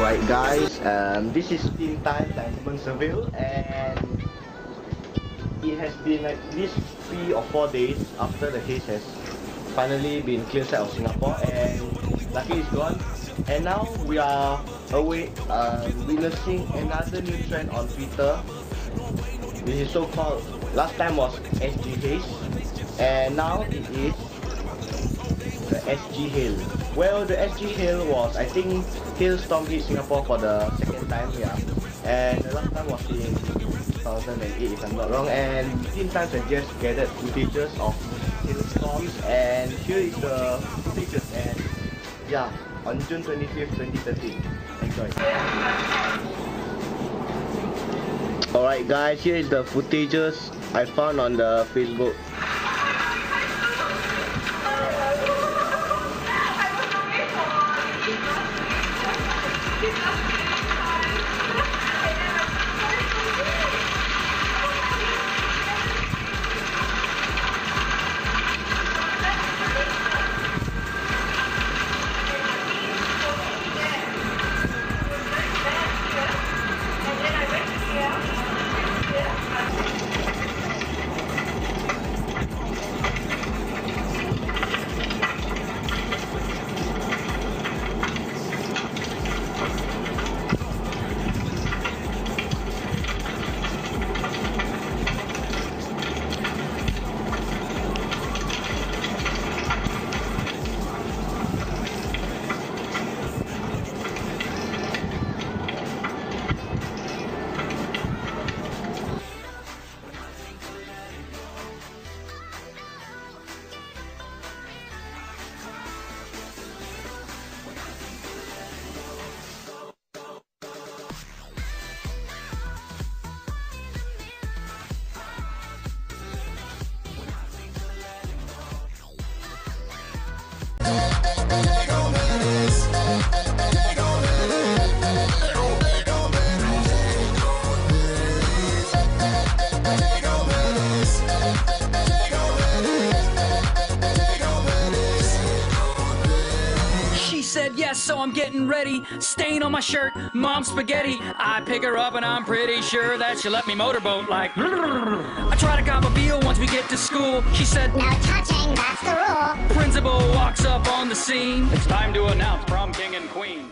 Alright guys, this is TeenTimes-Singapore and it has been like this 3 or 4 days after the haze has finally been cleared out of Singapore, and luckily it's gone. And now we are witnessing another new trend on Twitter. This is so called, last time was SG Haze, and now it is the SG Hail. Well, the SG Hail was, I think, Hailstorm hit Singapore for the second time, yeah. And the last time was in 2008 if I'm not wrong, and TeenTimes had just gathered footages of hailstorms, and here is the footages, and yeah, on June 25th, 2013. Enjoy. Alright guys, here is the footages I found on the Facebook. Yes, so I'm getting ready, stain on my shirt, mom's spaghetti. I pick her up and I'm pretty sure that she'll let me motorboat like I try to cop a feel once we get to school. She said, "No touching, that's the rule." Principal walks up on the scene. It's time to announce prom king and queen.